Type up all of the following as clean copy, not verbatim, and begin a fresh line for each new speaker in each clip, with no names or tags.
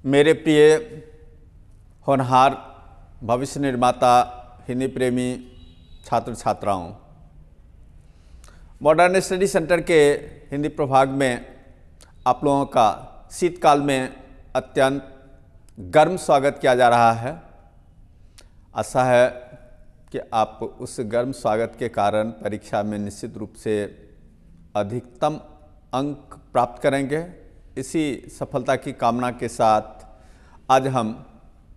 मेरे प्रिय होनहार भविष्य निर्माता हिंदी प्रेमी छात्र छात्राओं, मॉडर्न स्टडी सेंटर के हिंदी प्रभाग में आप लोगों का शीतकाल में अत्यंत गर्म स्वागत किया जा रहा है। आशा है कि आप उस गर्म स्वागत के कारण परीक्षा में निश्चित रूप से अधिकतम अंक प्राप्त करेंगे। इसी सफलता की कामना के साथ आज हम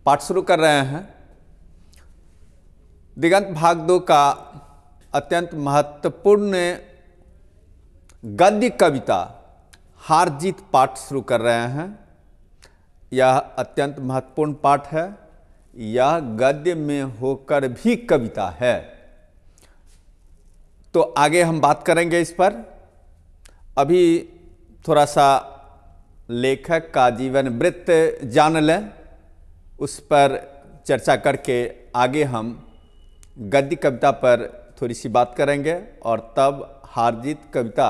पाठ शुरू कर रहे हैं। दिगंत भाग 2 का अत्यंत महत्वपूर्ण गद्य कविता हार जीत पाठ शुरू कर रहे हैं। यह अत्यंत महत्वपूर्ण पाठ है। यह गद्य में होकर भी कविता है, तो आगे हम बात करेंगे इस पर। अभी थोड़ा सा लेखक का जीवन वृत्त जान लें, उस पर चर्चा करके आगे हम गद्य कविता पर थोड़ी सी बात करेंगे और तब हार जीत कविता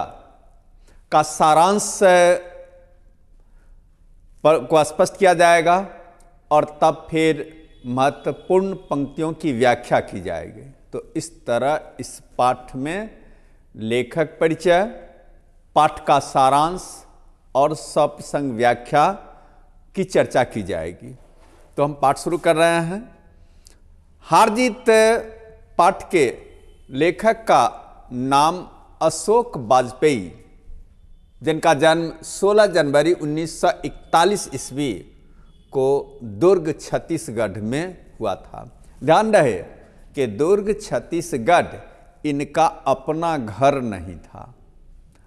का सारांश को स्पष्ट किया जाएगा और तब फिर महत्वपूर्ण पंक्तियों की व्याख्या की जाएगी। तो इस तरह इस पाठ में लेखक परिचय, पाठ का सारांश और सप्रसंग व्याख्या की चर्चा की जाएगी। तो हम पाठ शुरू कर रहे हैं। हार जीत पाठ के लेखक का नाम अशोक वाजपेयी, जिनका जन्म 16 जनवरी 1941 ईस्वी को दुर्ग छत्तीसगढ़ में हुआ था। ध्यान रहे कि दुर्ग छत्तीसगढ़ इनका अपना घर नहीं था,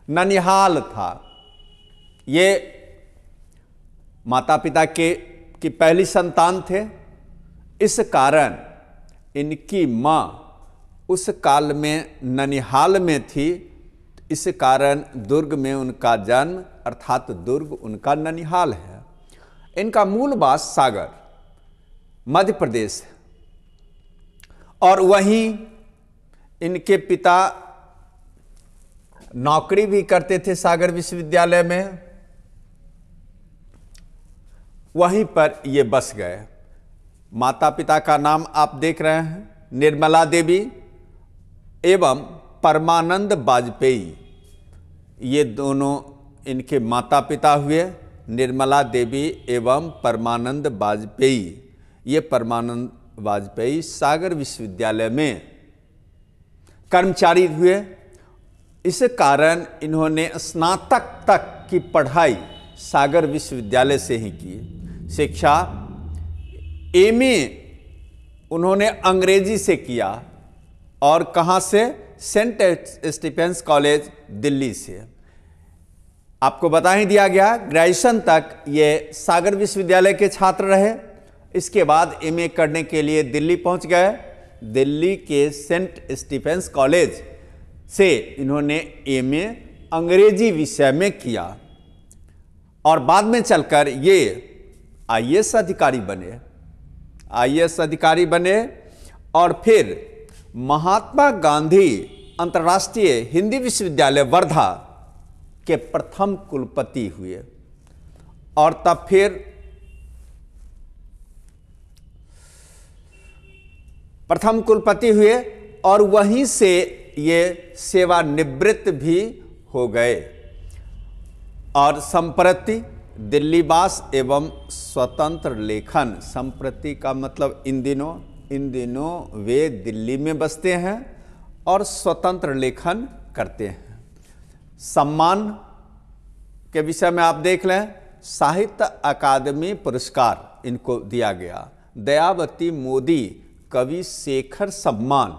ननिहाल था। ये माता पिता की पहली संतान थे। इस कारण इनकी माँ उस काल में ननिहाल में थी। इस कारण दुर्ग में उनका जन्म, अर्थात दुर्ग उनका ननिहाल है। इनका मूल वास सागर, मध्य प्रदेश है और वहीं इनके पिता नौकरी भी करते थे सागर विश्वविद्यालय में। वहीं पर ये बस गए। माता पिता का नाम आप देख रहे हैं, निर्मला देवी एवं परमानंद वाजपेयी। ये दोनों इनके माता पिता हुए, निर्मला देवी एवं परमानंद वाजपेयी। ये परमानंद वाजपेयी सागर विश्वविद्यालय में कर्मचारी हुए। इस कारण इन्होंने स्नातक तक की पढ़ाई सागर विश्वविद्यालय से ही की। शिक्षा एमए उन्होंने अंग्रेजी से किया और कहाँ से? सेंट स्टीफेंस कॉलेज दिल्ली से। आपको बता ही दिया गया, ग्रेजुएशन तक ये सागर विश्वविद्यालय के छात्र रहे। इसके बाद एमए करने के लिए दिल्ली पहुंच गए। दिल्ली के सेंट स्टीफेंस कॉलेज से इन्होंने एमए अंग्रेजी विषय में किया और बाद में चलकर ये आईएएस अधिकारी बने। आईएएस अधिकारी बने और फिर महात्मा गांधी अंतर्राष्ट्रीय हिंदी विश्वविद्यालय वर्धा के प्रथम कुलपति हुए और तब फिर प्रथम कुलपति हुए और वहीं से ये सेवानिवृत्त भी हो गए और संप्रति दिल्लीवास एवं स्वतंत्र लेखन। संप्रति का मतलब इन दिनों वे दिल्ली में बसते हैं और स्वतंत्र लेखन करते हैं। सम्मान के विषय में आप देख लें, साहित्य अकादमी पुरस्कार इनको दिया गया, दयावती मोदी कवि शेखर सम्मान,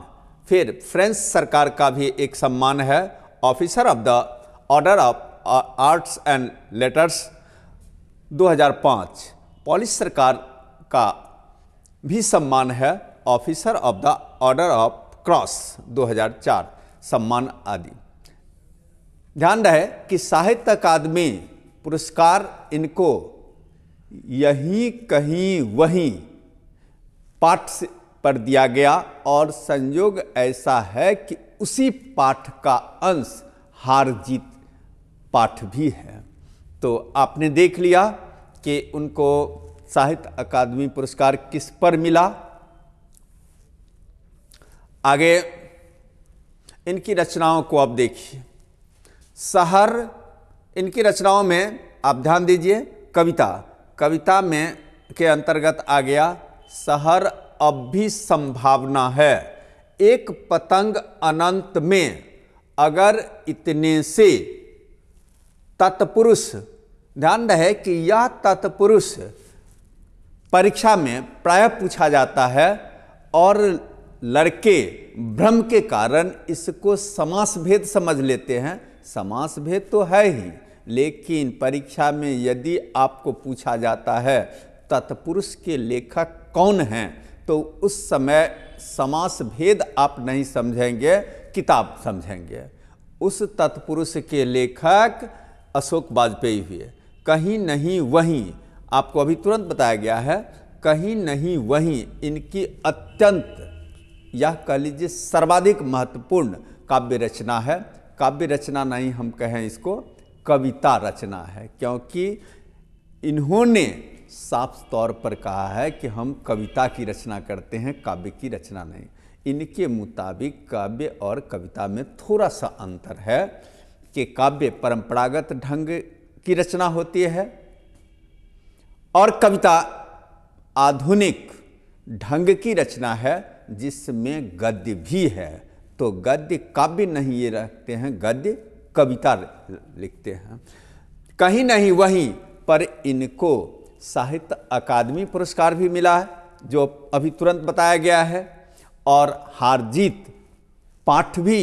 फिर फ्रेंच सरकार का भी एक सम्मान है, officer of the order of arts and letters 2005। Polish सरकार का भी सम्मान है, officer of the order of cross 2004 सम्मान आदि। ध्यान रहे कि साहित्य अकादमी पुरस्कार इनको यहीं कहीं वहीं पाठ पर दिया गया और संयोग ऐसा है कि उसी पाठ का अंश हार जीत पाठ भी है। तो आपने देख लिया कि उनको साहित्य अकादमी पुरस्कार किस पर मिला। आगे इनकी रचनाओं को आप देखिए। शहर, इनकी रचनाओं में आप ध्यान दीजिए, कविता में के अंतर्गत आ गया शहर अब भी संभावना है, एक पतंग अनंत में, अगर इतने से। तत्पुरुष, ध्यान रहे कि यह तत्पुरुष परीक्षा में प्रायः पूछा जाता है और लड़के भ्रम के कारण इसको समास भेद समझ लेते हैं। समास भेद तो है ही, लेकिन परीक्षा में यदि आपको पूछा जाता है तत्पुरुष के लेखक कौन हैं, तो उस समय समास भेद आप नहीं समझेंगे, किताब समझेंगे। उस तत्पुरुष के लेखक अशोक वाजपेयी हुए। कहीं नहीं वहीं, आपको अभी तुरंत बताया गया है, कहीं नहीं वहीं इनकी अत्यंत, यह कह लीजिए सर्वाधिक महत्वपूर्ण काव्य रचना है। काव्य रचना नहीं हम कहें इसको, कविता रचना है, क्योंकि इन्होंने साफ तौर पर कहा है कि हम कविता की रचना करते हैं, काव्य की रचना नहीं। इनके मुताबिक काव्य और कविता में थोड़ा सा अंतर है कि काव्य परंपरागत ढंग की रचना होती है और कविता आधुनिक ढंग की रचना है जिसमें गद्य भी है। तो गद्य काव्य नहीं ये रखते हैं, गद्य कविता लिखते हैं। कहीं नहीं वहीं पर इनको साहित्य अकादमी पुरस्कार भी मिला है, जो अभी तुरंत बताया गया है, और हार जीत पाठ भी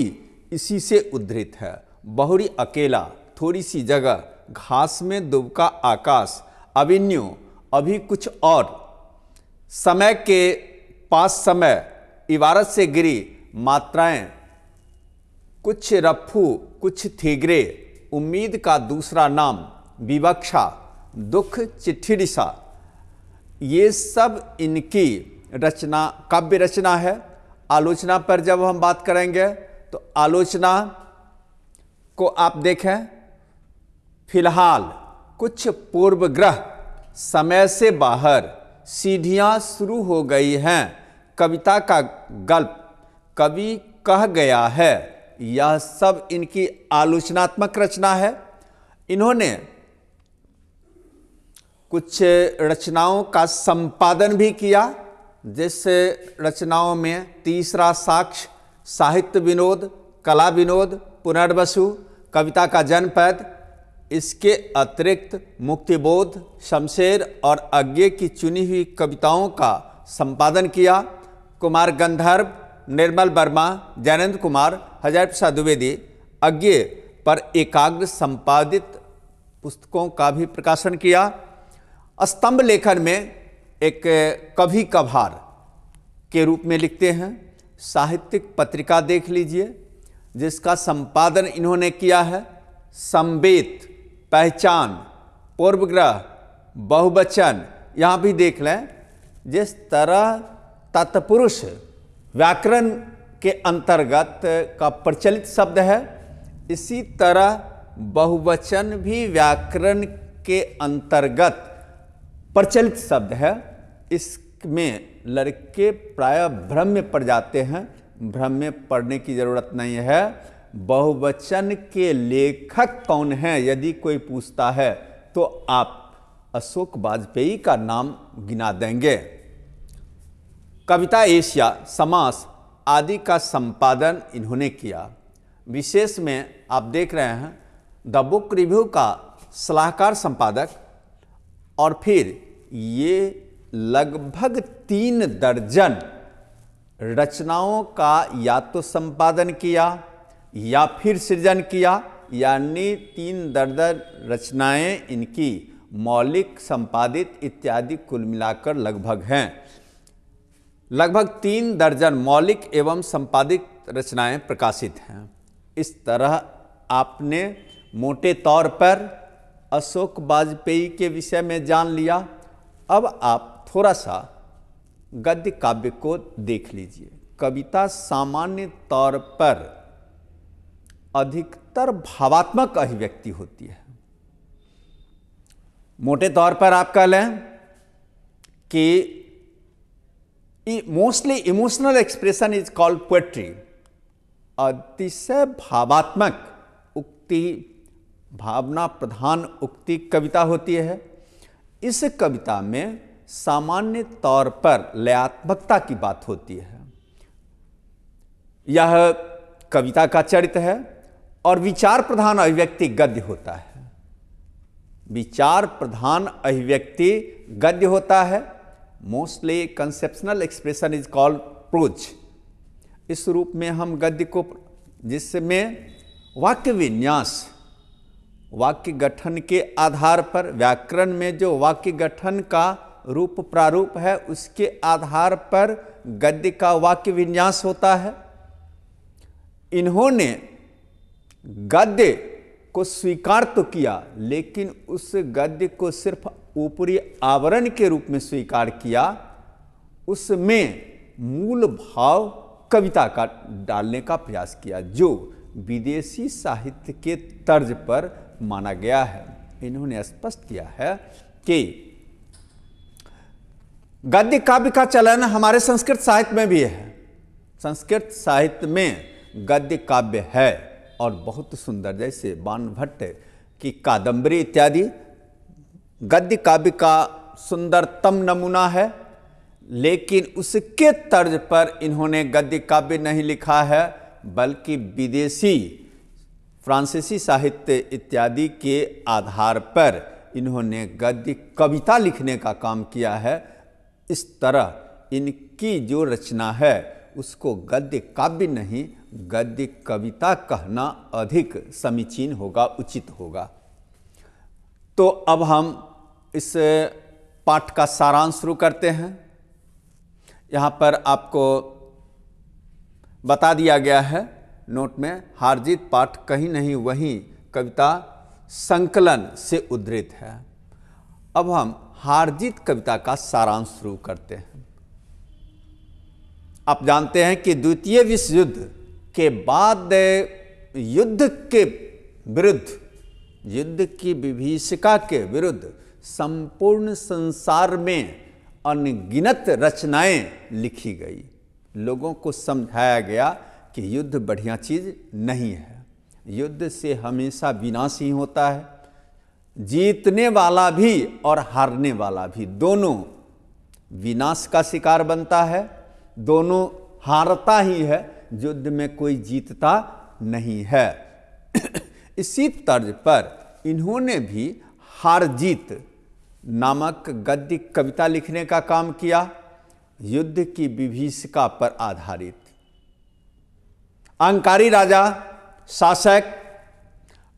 इसी से उद्धृत है। बहुरी अकेला, थोड़ी सी जगह, घास में दुबका आकाश, अभिन्यो, अभी कुछ और, समय के पास समय, इबारत से गिरी मात्राएं, कुछ रफ्फू कुछ थीगरे, उम्मीद का दूसरा नाम, विवक्षा, दुख, चिट्ठी दिशा, ये सब इनकी रचना, काव्य रचना है। आलोचना पर जब हम बात करेंगे तो आलोचना को आप देखें, फिलहाल, कुछ पूर्वग्रह, समय से बाहर, सीढ़ियां शुरू हो गई हैं, कविता का गल्प, कवि कह गया है, यह सब इनकी आलोचनात्मक रचना है। इन्होंने कुछ रचनाओं का संपादन भी किया, जिस रचनाओं में तीसरा साक्ष्य, साहित्य विनोद, कला विनोद, पुनर्वसु, कविता का जनपद, इसके अतिरिक्त मुक्तिबोध, शमशेर और अज्ञे की चुनी हुई कविताओं का संपादन किया। कुमार गंधर्व, निर्मल वर्मा, जैनेन्द्र कुमार, हजारी प्रसाद द्विवेदी अज्ञे पर एकाग्र संपादित पुस्तकों का भी प्रकाशन किया। स्तंभ लेखन में एक कभी कभार के रूप में लिखते हैं। साहित्यिक पत्रिका देख लीजिए जिसका संपादन इन्होंने किया है। संवेत, पहचान, पूर्वग्रह, बहुवचन, यहाँ भी देख लें। जिस तरह तत्पुरुष व्याकरण के अंतर्गत का प्रचलित शब्द है, इसी तरह बहुवचन भी व्याकरण के अंतर्गत प्रचलित शब्द है। इसमें लड़के प्रायः भ्रम में पड़ जाते हैं, भ्रम में पड़ने की जरूरत नहीं है। बहुवचन के लेखक कौन हैं यदि कोई पूछता है तो आप अशोक वाजपेयी का नाम गिना देंगे। कविता एशिया, समास आदि का संपादन इन्होंने किया। विशेष में आप देख रहे हैं द बुक रिव्यू का सलाहकार संपादक, और फिर ये लगभग 3 दर्जन रचनाओं का या तो संपादन किया या फिर सृजन किया, यानी 3 दर्जन रचनाएं इनकी मौलिक, संपादित इत्यादि कुल मिलाकर लगभग हैं। लगभग 3 दर्जन मौलिक एवं संपादित रचनाएं प्रकाशित हैं। इस तरह आपने मोटे तौर पर अशोक वाजपेयी के विषय में जान लिया। अब आप थोड़ा सा गद्य काव्य को देख लीजिए। कविता सामान्य तौर पर अधिकतर भावात्मक अभिव्यक्ति होती है। मोटे तौर पर आप कह लें कि mostly emotional expression is called poetry. अतिशय भावात्मक उक्ति, भावना प्रधान उक्ति कविता होती है। इस कविता में सामान्य तौर पर लयात्मकता की बात होती है। यह कविता का चरित्र है और विचार प्रधान अभिव्यक्ति गद्य होता है। विचार प्रधान अभिव्यक्ति गद्य होता है। Mostly conceptional expression is called prose. इस रूप में हम गद्य को, जिसमें वाक्य विन्यास, वाक्य गठन के आधार पर, व्याकरण में जो वाक्य गठन का रूप प्रारूप है उसके आधार पर गद्य का वाक्य विन्यास होता है। इन्होंने गद्य को स्वीकार तो किया, लेकिन उस गद्य को सिर्फ ऊपरी आवरण के रूप में स्वीकार किया, उसमें मूल भाव कविता का डालने का प्रयास किया, जो विदेशी साहित्य के तर्ज पर माना गया है। इन्होंने स्पष्ट किया है कि गद्य काव्य का चलन हमारे संस्कृत साहित्य में भी है। संस्कृत साहित्य में गद्य काव्य है और बहुत सुंदर, जैसे बाणभट्ट की कादंबरी इत्यादि गद्य काव्य का सुंदरतम नमूना है। लेकिन उसके तर्ज पर इन्होंने गद्य काव्य नहीं लिखा है, बल्कि विदेशी फ्रांसीसी साहित्य इत्यादि के आधार पर इन्होंने गद्य कविता लिखने का काम किया है। इस तरह इनकी जो रचना है उसको गद्य काव्य नहीं, गद्य कविता कहना अधिक समीचीन होगा, उचित होगा। तो अब हम इस पाठ का सारांश शुरू करते हैं। यहाँ पर आपको बता दिया गया है नोट में, हार जीत पाठ कहीं नहीं वहीं कविता संकलन से उद्धृत है। अब हम हार जीत कविता का सारांश शुरू करते हैं। आप जानते हैं कि द्वितीय विश्व युद्ध के बाद युद्ध के विरुद्ध, युद्ध की विभीषिका के विरुद्ध संपूर्ण संसार में अनगिनत रचनाएं लिखी गई। लोगों को समझाया गया कि युद्ध बढ़िया चीज नहीं है, युद्ध से हमेशा विनाश ही होता है। जीतने वाला भी और हारने वाला भी दोनों विनाश का शिकार बनता है, दोनों हारता ही है, युद्ध में कोई जीतता नहीं है। इसी तर्ज पर इन्होंने भी हार जीत नामक गद्य कविता लिखने का काम किया, युद्ध की विभीषिका पर आधारित। अहंकारी राजा शासक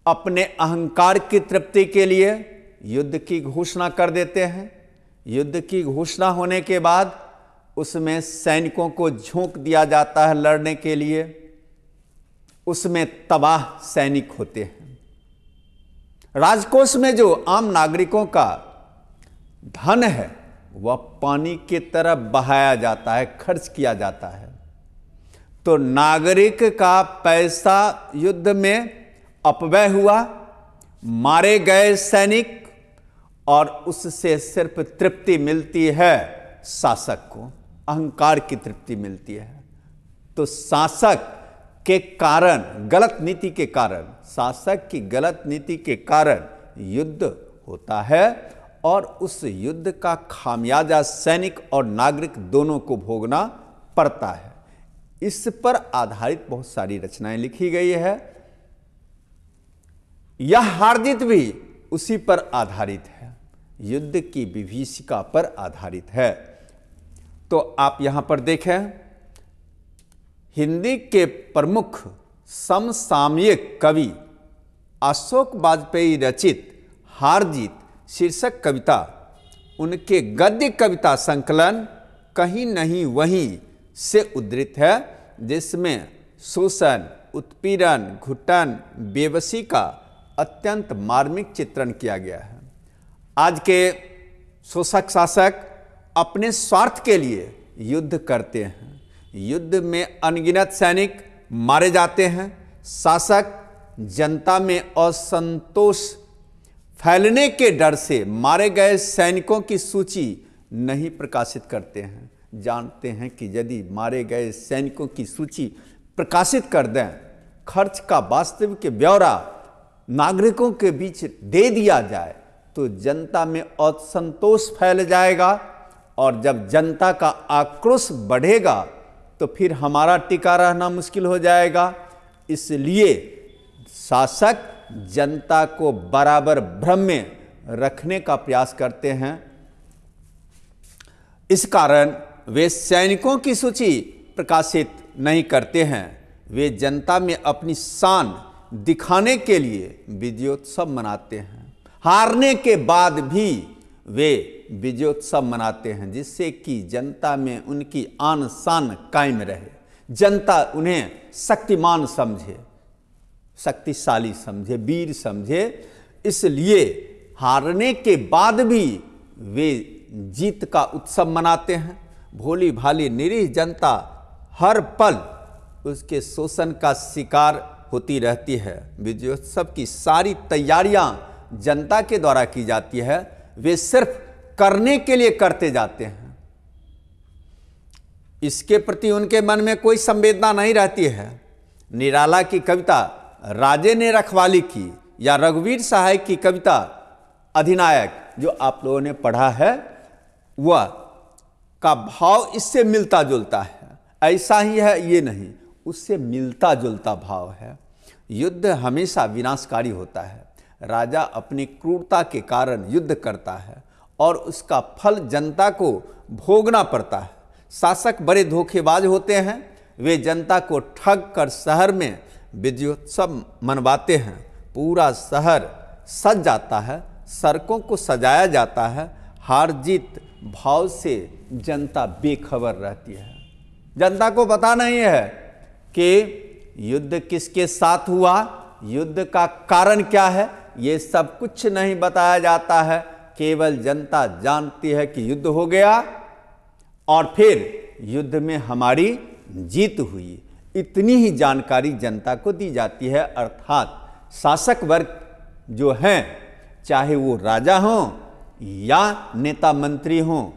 अपने अहंकार की तृप्ति के लिए युद्ध की घोषणा कर देते हैं। युद्ध की घोषणा होने के बाद उसमें सैनिकों को झोंक दिया जाता है लड़ने के लिए, उसमें तबाह सैनिक होते हैं। राजकोष में जो आम नागरिकों का धन है वह पानी की तरह बहाया जाता है, खर्च किया जाता है। तो नागरिक का पैसा युद्ध में अपव्यय हुआ, मारे गए सैनिक, और उससे सिर्फ तृप्ति मिलती है शासक को, अहंकार की तृप्ति मिलती है। तो शासक के कारण, गलत नीति के कारण, शासक की गलत नीति के कारण युद्ध होता है और उस युद्ध का खामियाजा सैनिक और नागरिक दोनों को भोगना पड़ता है। इस पर आधारित बहुत सारी रचनाएं लिखी गई है। यह हार जीत भी उसी पर आधारित है, युद्ध की विभीषिका पर आधारित है। तो आप यहां पर देखें, हिंदी के प्रमुख समसामयिक कवि अशोक वाजपेयी रचित हार जीत शीर्षक कविता उनके गद्य कविता संकलन कहीं नहीं वहीं से उद्धृत है, जिसमें शोषण, उत्पीड़न, घुटन, बेबसी का अत्यंत मार्मिक चित्रण किया गया है। आज के शोषक शासक अपने स्वार्थ के लिए युद्ध करते हैं, युद्ध में अनगिनत सैनिक मारे जाते हैं, शासक जनता में असंतोष फैलने के डर से मारे गए सैनिकों की सूची नहीं प्रकाशित करते हैं। जानते हैं कि यदि मारे गए सैनिकों की सूची प्रकाशित कर दें, खर्च का वास्तविक ब्यौरा नागरिकों के बीच दे दिया जाए, तो जनता में असंतोष फैल जाएगा, और जब जनता का आक्रोश बढ़ेगा तो फिर हमारा टिका रहना मुश्किल हो जाएगा। इसलिए शासक जनता को बराबर भ्रम में रखने का प्रयास करते हैं। इस कारण वे सैनिकों की सूची प्रकाशित नहीं करते हैं। वे जनता में अपनी शान दिखाने के लिए विजयोत्सव मनाते हैं। हारने के बाद भी वे विजयोत्सव मनाते हैं, जिससे कि जनता में उनकी आन शान कायम रहे, जनता उन्हें शक्तिमान समझे, शक्तिशाली समझे, वीर समझे। इसलिए हारने के बाद भी वे जीत का उत्सव मनाते हैं। भोली भाली निरीह जनता हर पल उसके शोषण का शिकार होती रहती है। विजयोत्सव की सारी तैयारियां जनता के द्वारा की जाती है, वे सिर्फ करने के लिए करते जाते हैं। इसके प्रति उनके मन में कोई संवेदना नहीं रहती है। निराला की कविता राजे ने रखवाली की या रघुवीर सहाय की कविता अधिनायक जो आप लोगों ने पढ़ा है, वह का भाव इससे मिलता जुलता है। ऐसा ही है ये नहीं, उससे मिलता जुलता भाव है। युद्ध हमेशा विनाशकारी होता है। राजा अपनी क्रूरता के कारण युद्ध करता है और उसका फल जनता को भोगना पड़ता है। शासक बड़े धोखेबाज होते हैं। वे जनता को ठग कर शहर में विजयोत्सव मनवाते हैं। पूरा शहर सज जाता है, सड़कों को सजाया जाता है। हार जीत भाव से जनता बेखबर रहती है। जनता को पता नहीं है कि युद्ध किसके साथ हुआ, युद्ध का कारण क्या है, ये सब कुछ नहीं बताया जाता है। केवल जनता जानती है कि युद्ध हो गया और फिर युद्ध में हमारी जीत हुई, इतनी ही जानकारी जनता को दी जाती है। अर्थात शासक वर्ग जो हैं, चाहे वो राजा हों या नेता मंत्री हों,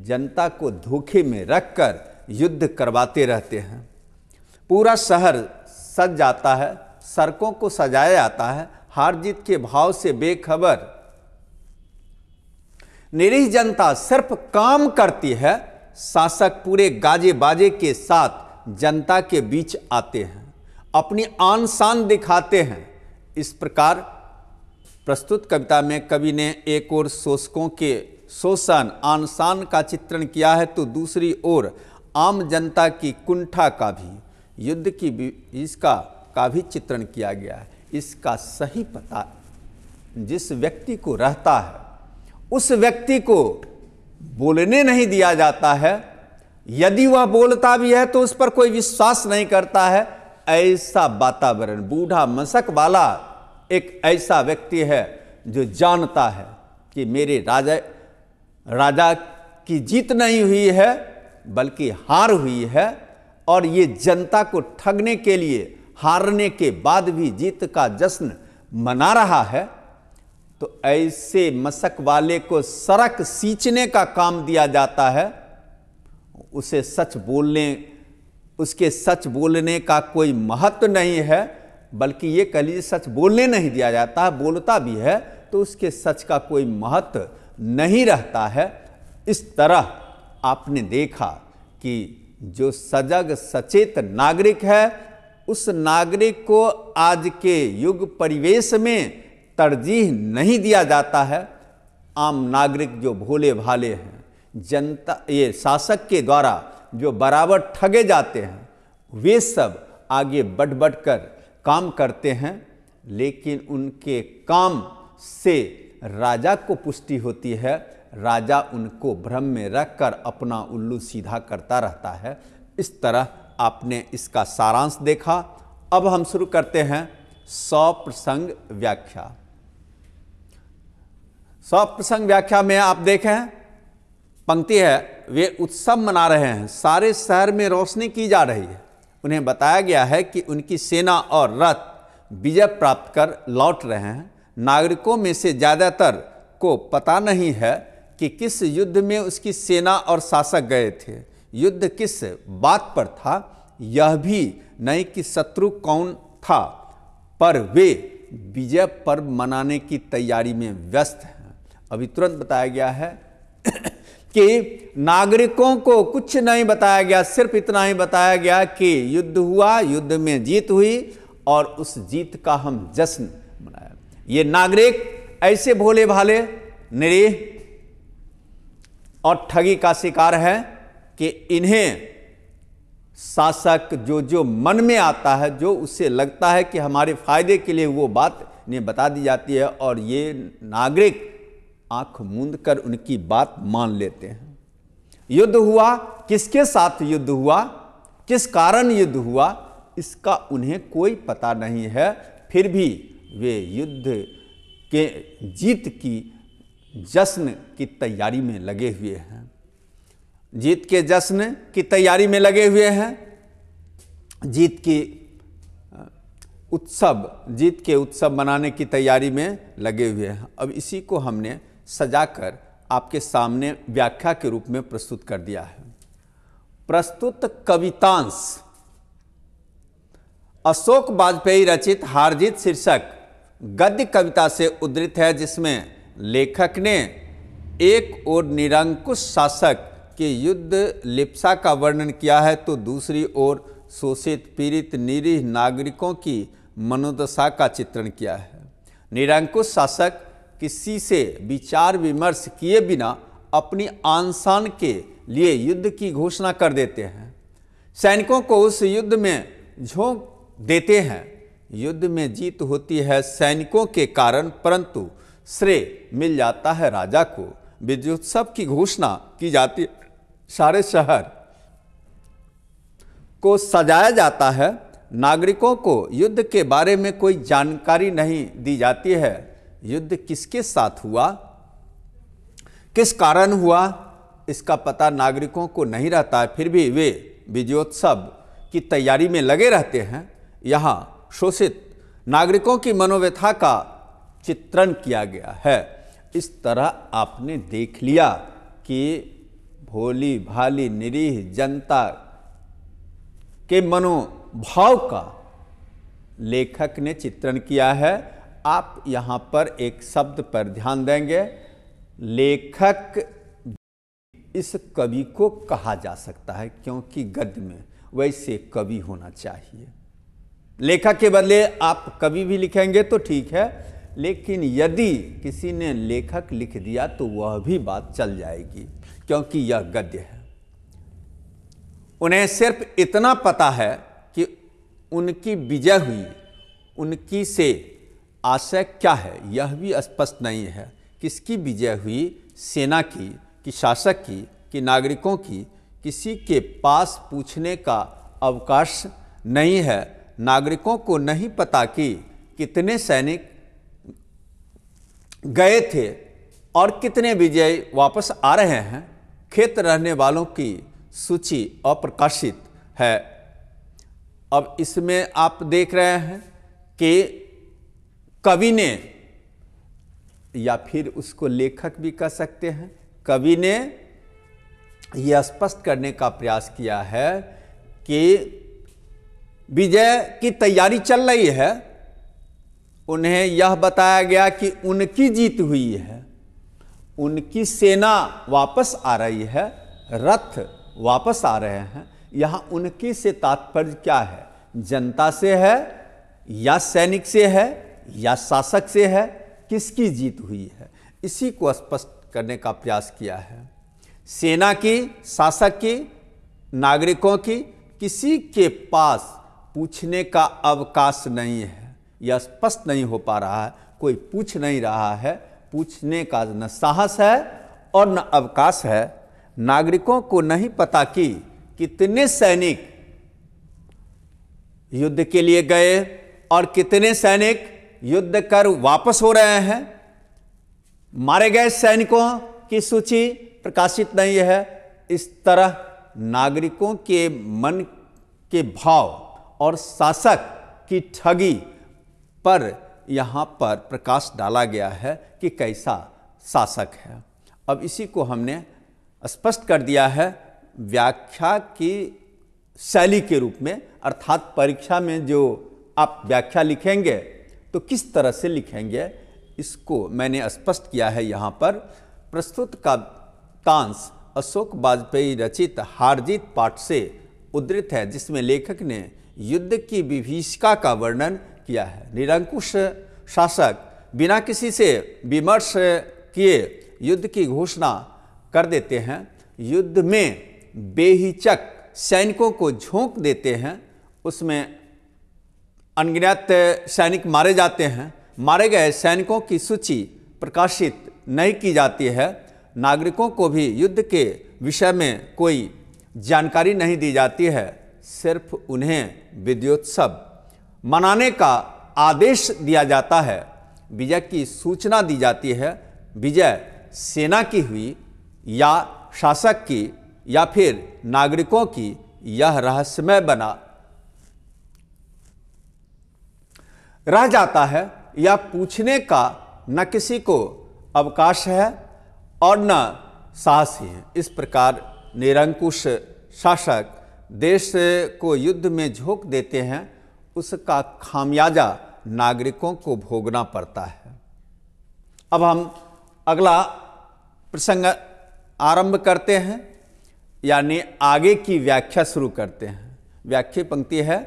जनता को धोखे में रखकर युद्ध करवाते रहते हैं। पूरा शहर सज जाता है, सड़कों को सजाया जाता है। हार जीत के भाव से बेखबर निरीह जनता सिर्फ काम करती है। शासक पूरे गाजे बाजे के साथ जनता के बीच आते हैं, अपनी आन शान दिखाते हैं। इस प्रकार प्रस्तुत कविता में कवि ने एक ओर शोषकों के शोषण आन शान का चित्रण किया है, तो दूसरी ओर आम जनता की कुंठा का भी, युद्ध की इसका का भी चित्रण किया गया है। इसका सही पता जिस व्यक्ति को रहता है, उस व्यक्ति को बोलने नहीं दिया जाता है। यदि वह बोलता भी है तो उस पर कोई विश्वास नहीं करता है। ऐसा वातावरण, बूढ़ा मशक वाला एक ऐसा व्यक्ति है जो जानता है कि मेरे राजा की जीत नहीं हुई है बल्कि हार हुई है, और ये जनता को ठगने के लिए हारने के बाद भी जीत का जश्न मना रहा है। तो ऐसे मशक वाले को सड़क सींचने का काम दिया जाता है। उसे सच बोलने, उसके सच बोलने का कोई महत्व नहीं है, बल्कि ये कह लीजिए सच बोलने नहीं दिया जाता है। बोलता भी है तो उसके सच का कोई महत्व नहीं रहता है। इस तरह आपने देखा कि जो सजग सचेत नागरिक है, उस नागरिक को आज के युग परिवेश में तरजीह नहीं दिया जाता है। आम नागरिक जो भोले भाले हैं, जनता ये शासक के द्वारा जो बराबर ठगे जाते हैं, वे सब आगे बढ़ बढ़ कर काम करते हैं, लेकिन उनके काम से राजा को पुष्टि होती है। राजा उनको भ्रम में रखकर अपना उल्लू सीधा करता रहता है। इस तरह आपने इसका सारांश देखा। अब हम शुरू करते हैं सप्रसंग व्याख्या। सप्रसंग व्याख्या में आप देखें, पंक्ति है, वे उत्सव मना रहे हैं, सारे शहर में रोशनी की जा रही है। उन्हें बताया गया है कि उनकी सेना और रथ विजय प्राप्त कर लौट रहे हैं। नागरिकों में से ज़्यादातर को पता नहीं है कि किस युद्ध में उसकी सेना और शासक गए थे, युद्ध किस बात पर था, यह भी नहीं कि शत्रु कौन था, पर वे विजय पर्व मनाने की तैयारी में व्यस्त हैं। अभी तुरंत बताया गया है कि नागरिकों को कुछ नहीं बताया गया, सिर्फ इतना ही बताया गया कि युद्ध हुआ, युद्ध में जीत हुई और उस जीत का हम जश्न मनाया। ये नागरिक ऐसे भोले भाले निरीह और ठगी का शिकार है कि इन्हें शासक जो मन में आता है, जो उससे लगता है कि हमारे फायदे के लिए, वो बात इन्हें बता दी जाती है और ये नागरिक आंख मूंद कर उनकी बात मान लेते हैं। युद्ध हुआ, किसके साथ युद्ध हुआ, किस कारण युद्ध हुआ, इसका उन्हें कोई पता नहीं है, फिर भी वे युद्ध के जीत की जश्न की तैयारी में लगे हुए हैं, जीत के जश्न की तैयारी में लगे हुए हैं, जीत के उत्सव मनाने की तैयारी में लगे हुए हैं। अब इसी को हमने सजाकर आपके सामने व्याख्या के रूप में प्रस्तुत कर दिया है। प्रस्तुत कवितांश अशोक वाजपेयी रचित हार जीत शीर्षक गद्य कविता से उद्धृत है, जिसमें लेखक ने एक ओर निरंकुश शासक के युद्ध लिप्सा का वर्णन किया है, तो दूसरी ओर शोषित पीड़ित निरीह नागरिकों की मनोदशा का चित्रण किया है। निरंकुश शासक किसी से विचार विमर्श किए बिना अपनी आन के लिए युद्ध की घोषणा कर देते हैं, सैनिकों को उस युद्ध में झोंक देते हैं। युद्ध में जीत होती है सैनिकों के कारण, परंतु श्रेय मिल जाता है राजा को। विजयोत्सव की घोषणा की जाती है, सारे शहर को सजाया जाता है, नागरिकों को युद्ध के बारे में कोई जानकारी नहीं दी जाती है। युद्ध किसके साथ हुआ, किस कारण हुआ, इसका पता नागरिकों को नहीं रहता है, फिर भी वे विजयोत्सव की तैयारी में लगे रहते हैं। यहाँ शोषित नागरिकों की मनोव्यथा का चित्रण किया गया है। इस तरह आपने देख लिया कि भोली भाली निरीह जनता के मनोभाव का लेखक ने चित्रण किया है। आप यहाँ पर एक शब्द पर ध्यान देंगे, लेखक इस कवि को कहा जा सकता है, क्योंकि गद्य में वैसे कवि होना चाहिए। लेखक के बदले आप कवि भी लिखेंगे तो ठीक है, लेकिन यदि किसी ने लेखक लिख दिया तो वह भी बात चल जाएगी, क्योंकि यह गद्य है। उन्हें सिर्फ इतना पता है कि उनकी विजय हुई, उनकी से आशय क्या है यह भी स्पष्ट नहीं है। किसकी विजय हुई, सेना की कि शासक की कि नागरिकों की, किसी के पास पूछने का अवकाश नहीं है। नागरिकों को नहीं पता कि कितने सैनिक गए थे और कितने विजयी वापस आ रहे हैं। खेत रहने वालों की सूची अप्रकाशित है। अब इसमें आप देख रहे हैं कि कवि ने, या फिर उसको लेखक भी कह सकते हैं, कवि ने यह स्पष्ट करने का प्रयास किया है कि विजय की तैयारी चल रही है। उन्हें यह बताया गया कि उनकी जीत हुई है, उनकी सेना वापस आ रही है, रथ वापस आ रहे हैं। यहाँ उनकी से तात्पर्य क्या है, जनता से है या सैनिक से है या शासक से है, किसकी जीत हुई है, इसी को स्पष्ट करने का प्रयास किया है। सेना की, शासक की, नागरिकों की, किसी के पास पूछने का अवकाश नहीं है। यह स्पष्ट नहीं हो पा रहा है, कोई पूछ नहीं रहा है, पूछने का न साहस है और न अवकाश है। नागरिकों को नहीं पता कि कितने सैनिक युद्ध के लिए गए और कितने सैनिक युद्ध कर वापस हो रहे हैं। मारे गए सैनिकों की सूची प्रकाशित नहीं है। इस तरह नागरिकों के मन के भाव और शासक की ठगी पर यहाँ पर प्रकाश डाला गया है कि कैसा शासक है। अब इसी को हमने स्पष्ट कर दिया है व्याख्या की शैली के रूप में, अर्थात परीक्षा में जो आप व्याख्या लिखेंगे तो किस तरह से लिखेंगे, इसको मैंने स्पष्ट किया है। यहाँ पर प्रस्तुत काव्यांश अशोक वाजपेयी रचित हार जीत पाठ से उद्धृत है, जिसमें लेखक ने युद्ध की विभीषिका का वर्णन किया है। निरंकुश शासक बिना किसी से विमर्श किए युद्ध की घोषणा कर देते हैं, युद्ध में बेहिचक सैनिकों को झोंक देते हैं, उसमें अनगिनत सैनिक मारे जाते हैं, मारे गए सैनिकों की सूची प्रकाशित नहीं की जाती है, नागरिकों को भी युद्ध के विषय में कोई जानकारी नहीं दी जाती है, सिर्फ उन्हें विजयोत्सव मनाने का आदेश दिया जाता है, विजय की सूचना दी जाती है। विजय सेना की हुई या शासक की या फिर नागरिकों की, यह रहस्यमय बना रह जाता है। यह पूछने का न किसी को अवकाश है और न साहस ही है। इस प्रकार निरंकुश शासक देश को युद्ध में झोंक देते हैं, उसका खामियाजा नागरिकों को भोगना पड़ता है। अब हम अगला प्रसंग आरंभ करते हैं, यानी आगे की व्याख्या शुरू करते हैं। व्याख्या पंक्ति है,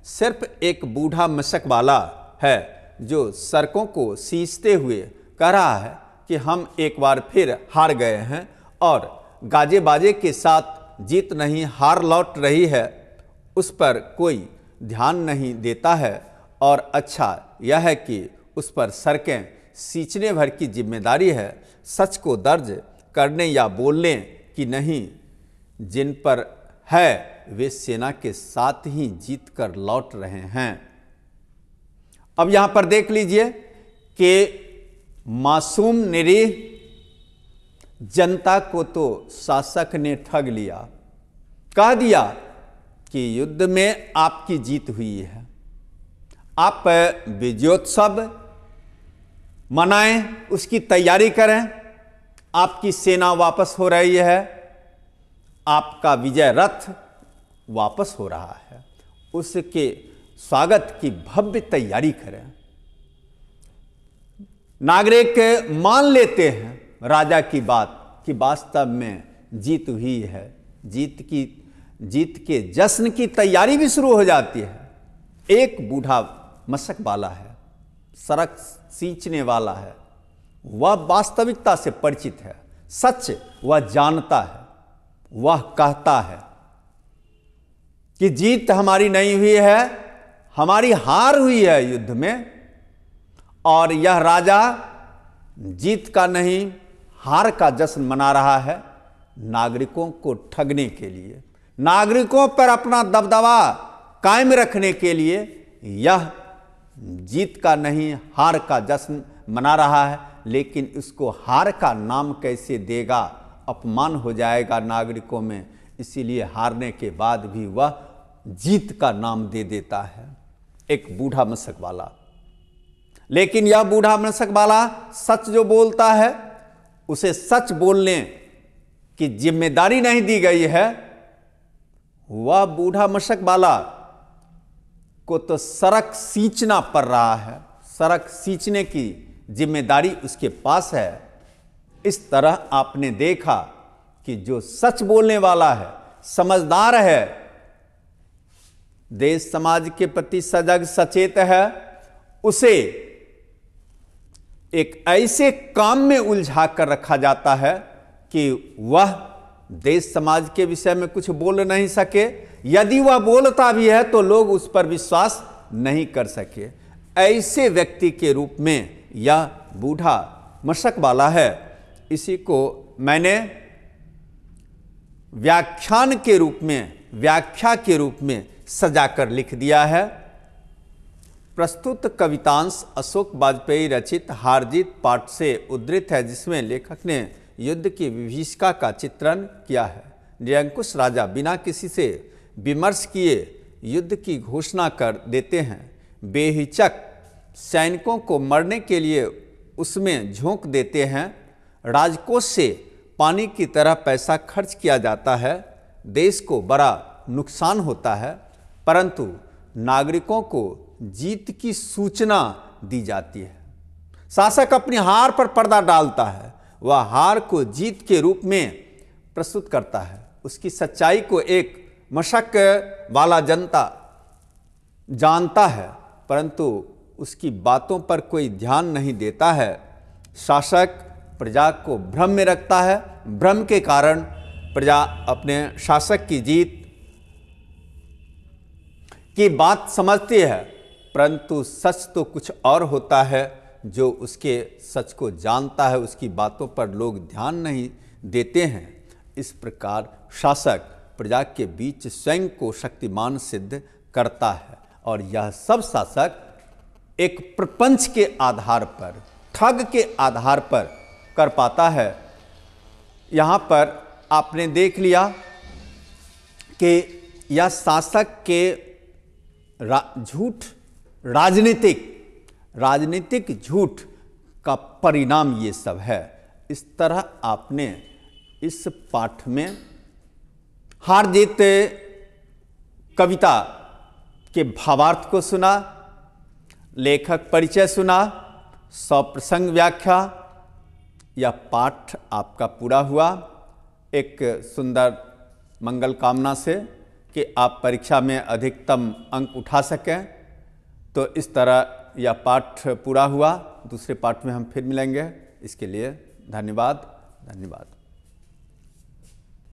सिर्फ एक बूढ़ा मशक वाला है जो सड़कों को सींचते हुए कह रहा है कि हम एक बार फिर हार गए हैं और गाजे बाजे के साथ जीत नहीं हार लौट रही है, उस पर कोई ध्यान नहीं देता है। और अच्छा यह है कि उस पर सड़कें सींचने भर की जिम्मेदारी है, सच को दर्ज करने या बोलने की नहीं। जिन पर है वे सेना के साथ ही जीत कर लौट रहे हैं। अब यहां पर देख लीजिए कि मासूम निरीह जनता को तो शासक ने ठग लिया, कह दिया कि युद्ध में आपकी जीत हुई है, आप विजयोत्सव मनाएं, उसकी तैयारी करें, आपकी सेना वापस हो रही है, आपका विजय रथ वापस हो रहा है, उसके स्वागत की भव्य तैयारी करें। नागरिक मान लेते हैं राजा की बात कि वास्तव में जीत हुई है, जीत के जश्न की तैयारी भी शुरू हो जाती है। एक बूढ़ा मशक वाला है, सड़क सींचने वाला है, वह वास्तविकता से परिचित है, सच वह जानता है, वह कहता है कि जीत हमारी नहीं हुई है, हमारी हार हुई है युद्ध में। और यह राजा जीत का नहीं हार का जश्न मना रहा है नागरिकों को ठगने के लिए, नागरिकों पर अपना दबदबा कायम रखने के लिए यह जीत का नहीं हार का जश्न मना रहा है। लेकिन इसको हार का नाम कैसे देगा, अपमान हो जाएगा नागरिकों में, इसीलिए हारने के बाद भी वह जीत का नाम दे देता है, एक बूढ़ा मशक वाला। लेकिन यह बूढ़ा मशक वाला सच जो बोलता है, उसे सच बोलने की जिम्मेदारी नहीं दी गई है। वह बूढ़ा मशक वाला को तो सड़क सींचना पड़ रहा है, सड़क सींचने की जिम्मेदारी उसके पास है। इस तरह आपने देखा कि जो सच बोलने वाला है, समझदार है, देश समाज के प्रति सजग सचेत है, उसे एक ऐसे काम में उलझा कर रखा जाता है कि वह देश समाज के विषय में कुछ बोल नहीं सके। यदि वह बोलता भी है तो लोग उस पर विश्वास नहीं कर सके। ऐसे व्यक्ति के रूप में यह बूढ़ा मशक वाला है। इसी को मैंने व्याख्या के रूप में सजाकर लिख दिया है। प्रस्तुत कवितांश अशोक वाजपेयी रचित हार जीत पाठ से उद्धृत है, जिसमें लेखक ने युद्ध की विभीषिका का चित्रण किया है। निरंकुश राजा बिना किसी से विमर्श किए युद्ध की घोषणा कर देते हैं। बेहिचक सैनिकों को मरने के लिए उसमें झोंक देते हैं, राजकोष से पानी की तरह पैसा खर्च किया जाता है, देश को बड़ा नुकसान होता है, परंतु नागरिकों को जीत की सूचना दी जाती है। शासक अपनी हार पर पर्दा डालता है, वह हार को जीत के रूप में प्रस्तुत करता है। उसकी सच्चाई को एक मशक वाला जनता जानता है, परंतु उसकी बातों पर कोई ध्यान नहीं देता है। शासक प्रजा को भ्रम में रखता है, भ्रम के कारण प्रजा अपने शासक की जीत की बात समझती है, परंतु सच तो कुछ और होता है। जो उसके सच को जानता है, उसकी बातों पर लोग ध्यान नहीं देते हैं। इस प्रकार शासक प्रजा के बीच स्वयं को शक्तिमान सिद्ध करता है, और यह सब शासक एक प्रपंच के आधार पर, ठग के आधार पर कर पाता है। यहाँ पर आपने देख लिया कि यह शासक के झूठ, राजनीतिक झूठ का परिणाम ये सब है। इस तरह आपने इस पाठ में हार जीत कविता के भावार्थ को सुना, लेखक परिचय सुना, सप्रसंग व्याख्या। यह पाठ आपका पूरा हुआ एक सुंदर मंगल कामना से कि आप परीक्षा में अधिकतम अंक उठा सकें। तो इस तरह यह पाठ पूरा हुआ। दूसरे पाठ में हम फिर मिलेंगे। इसके लिए धन्यवाद।